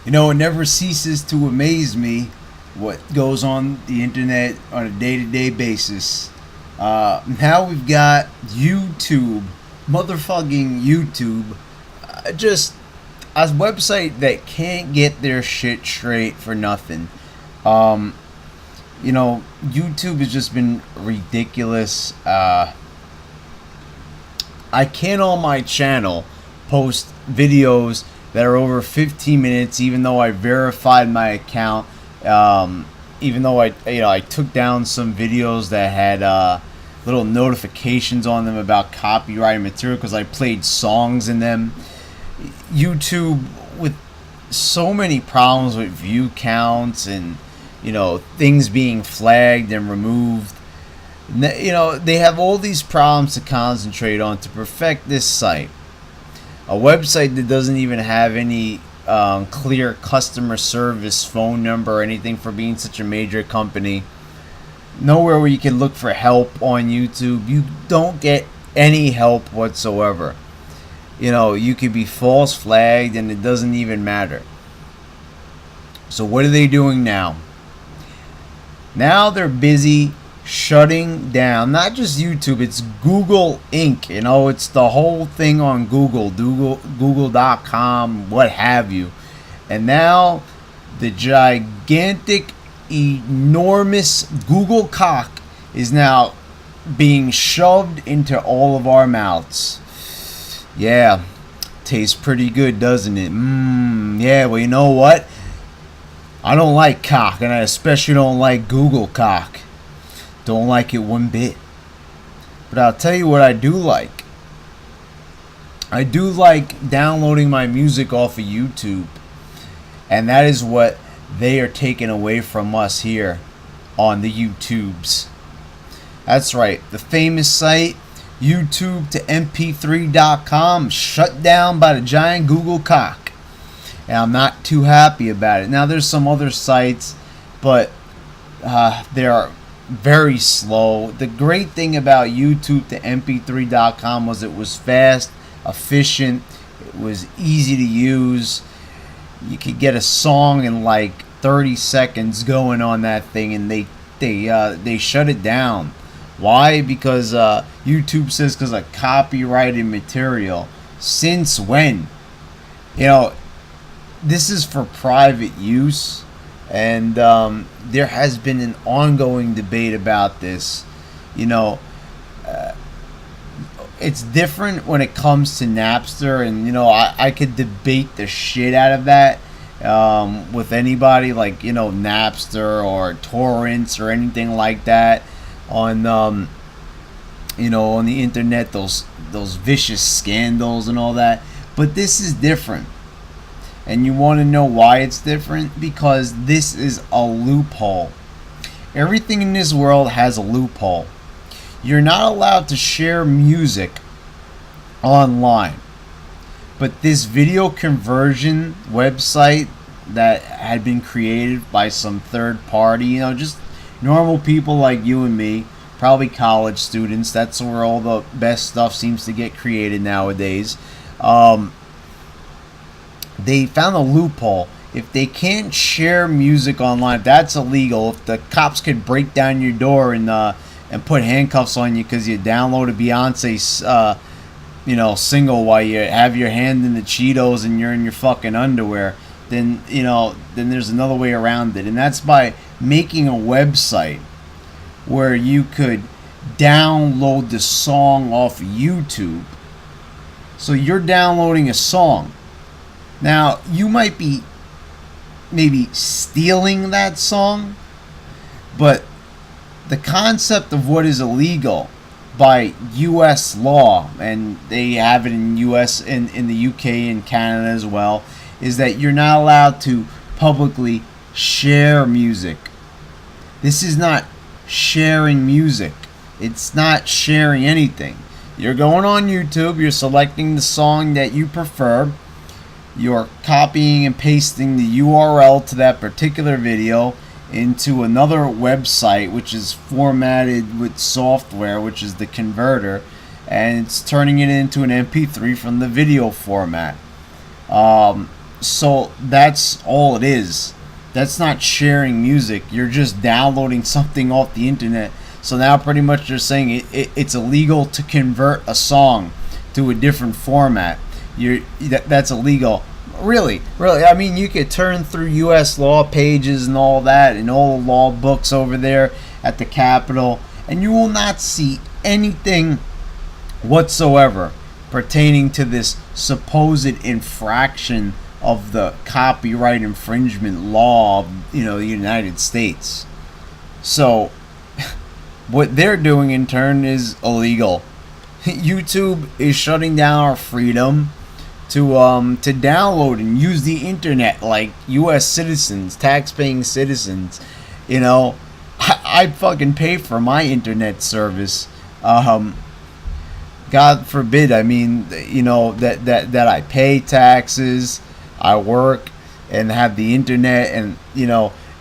You know, it never ceases to amaze me what goes on the internet on a day-to-day basis. Now we've got YouTube, motherfucking YouTube, just a website that can't get their shit straight for nothing. Um, YouTube has just been ridiculous. I can't on my channel post videos that are over 15 minutes, even though I verified my account. Even though I took down some videos that had little notifications on them about copyrighted material because I played songs in them. YouTube, with so many problems with view counts and things being flagged and removed. They have all these problems to concentrate on to perfect this site. A website that doesn't even have any clear customer service phone number or anything for being such a major company. Nowhere where you can look for help on YouTube. You don't get any help whatsoever. You could be false flagged and it doesn't even matter. So what are they doing now? Now they're busy shutting down not just YouTube, it's Google Inc. It's the whole thing on Google.com, what have you. And now the gigantic, enormous Google cock is now being shoved into all of our mouths. Yeah, tastes pretty good, doesn't it? Yeah, well, you know what? I don't like cock, and I especially don't like Google cock. Don't like it one bit. But I'll tell you what I do like. I do like downloading my music off of YouTube. And that is what they are taking away from us here on the YouTubes. That's right. The famous site, YouTube to MP3.com, shut down by the giant Google cock. And I'm not too happy about it. Now, there's some other sites, but they are very slow. The great thing about YouTube to mp3.com was it was fast, efficient, it was easy to use. You could get a song in like 30 seconds going on that thing, and they shut it down. Why? Because YouTube says because of copyrighted material. Since when? This is for private use. And there has been an ongoing debate about this. It's different when it comes to Napster, and I could debate the shit out of that with anybody, like Napster or torrents or anything like that on on the internet. Those vicious scandals and all that. But this is different. And you want to know why it's different? Because this is a loophole. Everything in this world has a loophole. You're not allowed to share music online. But this video conversion website that had been created by some third party, just normal people like you and me, probably college students, that's where all the best stuff seems to get created nowadays. They found a loophole. If they can't share music online, that's illegal. If the cops could break down your door and put handcuffs on you because you downloaded Beyonce's single while you have your hand in the Cheetos and you're in your fucking underwear, then there's another way around it, and that's by making a website where you could download the song off YouTube. So you're downloading a song. Now, you might be maybe stealing that song, but the concept of what is illegal by U.S. law, and they have it in U.S. in the U.K. and Canada as well, is that you're not allowed to publicly share music. This is not sharing music. It's not sharing anything. You're going on YouTube, you're selecting the song that you prefer, you're copying and pasting the URL to that particular video into another website, which is formatted with software, which is the converter, and it's turning it into an MP3 from the video format. So that's all it is. That's not sharing music. You're just downloading something off the internet. So now pretty much they're saying it's illegal to convert a song to a different format. That's illegal. Really. I mean, you could turn through U.S. law pages and all that, and all the law books over there at the Capitol, and you will not see anything whatsoever pertaining to this supposed infraction of the copyright infringement law of, the United States. So what they're doing in turn is illegal. YouTube is shutting down our freedom to download and use the internet like U.S. citizens, tax-paying citizens. I fucking pay for my internet service. God forbid, I mean, that I pay taxes, I work, and have the internet, and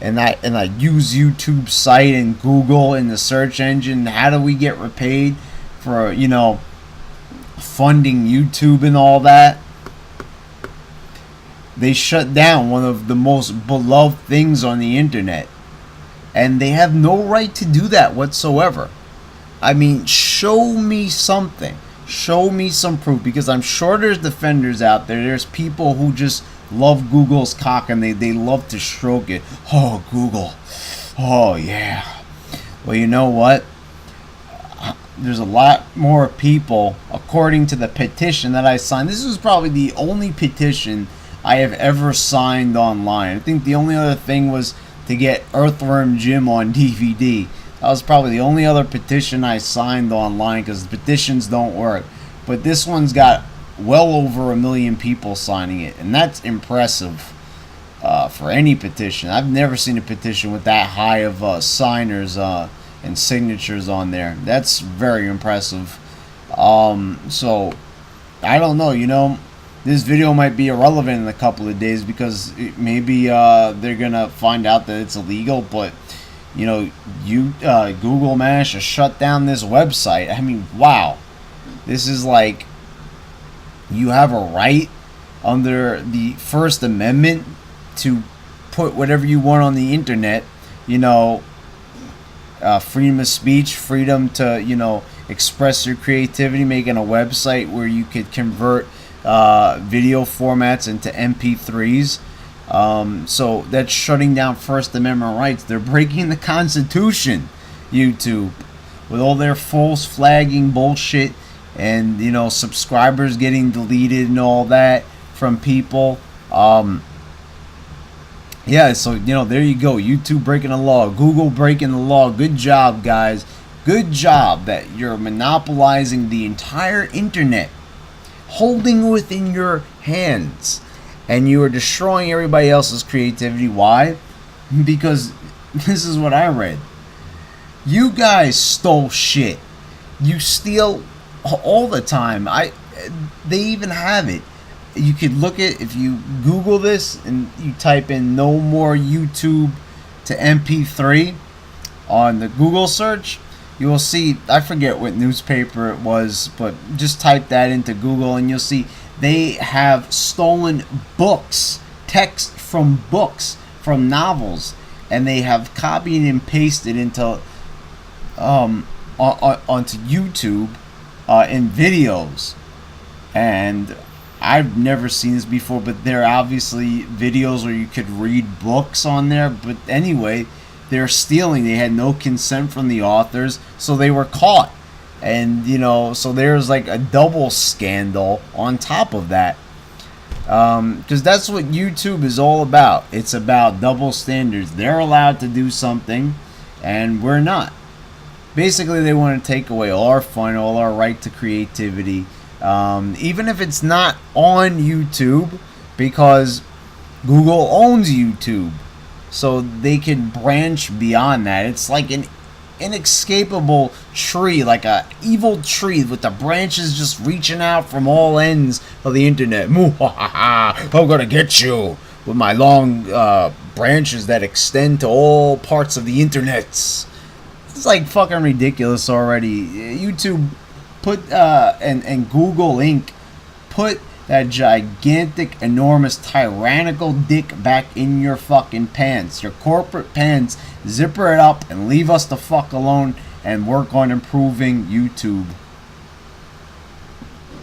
and I use YouTube's site and Google in the search engine. How do we get repaid for funding YouTube and all that? They shut down one of the most beloved things on the internet, and they have no right to do that whatsoever. I mean, show me something. Show me some proof, because I'm sure there's defenders out there. There's people who just love Google's cock, and they love to stroke it. Oh, Google. Oh, yeah. Well, you know what? There's a lot more people, according to the petition that I signed. This is probably the only petition I have ever signed online. I think the only other thing was to get Earthworm Jim on DVD. That was probably the only other petition I signed online, because petitions don't work. But this one's got well over 1 million people signing it, and that's impressive for any petition. I've never seen a petition with that high of signers and signatures on there. That's very impressive. So I don't know. This video might be irrelevant in a couple of days, because maybe they're gonna find out that it's illegal. But Google managed to shut down this website. I mean, wow. This is like, you have a right under the First Amendment to put whatever you want on the internet. Freedom of speech, freedom to express your creativity, making a website where you could convert video formats into MP3s. So that's shutting down First Amendment rights. They're breaking the Constitution, YouTube, with all their false flagging bullshit, and subscribers getting deleted and all that from people. Yeah, so there you go. YouTube breaking the law, Google breaking the law. Good job, guys. Good job that you're monopolizing the entire internet, holding within your hands, and you are destroying everybody else's creativity. Why? Because this is what I read. You guys stole shit. You steal all the time. They even have it. You could look at, if you Google this and you type in "no more YouTube" to MP3 on the Google search, you will see, I forget what newspaper it was, but just type that into Google and you'll see they have stolen books, text from books, from novels, and they have copied and pasted into onto YouTube in videos. And I've never seen this before, but there are obviously videos where you could read books on there. But anyway, they're stealing. They had no consent from the authors, so they were caught. And so there's like a double scandal on top of that, because that's what YouTube is all about. It's about double standards. They're allowed to do something and we're not. Basically, they want to take away all our fun, all our right to creativity, even if it's not on YouTube, because Google owns YouTube, so they can branch beyond that. It's like an inescapable tree, like a evil tree with the branches just reaching out from all ends of the internet. I'm gonna get you with my long branches that extend to all parts of the internet. It's like fucking ridiculous already. YouTube put and Google Inc. put that gigantic, enormous, tyrannical dick back in your fucking pants. Your corporate pants. Zipper it up and leave us the fuck alone and work on improving YouTube.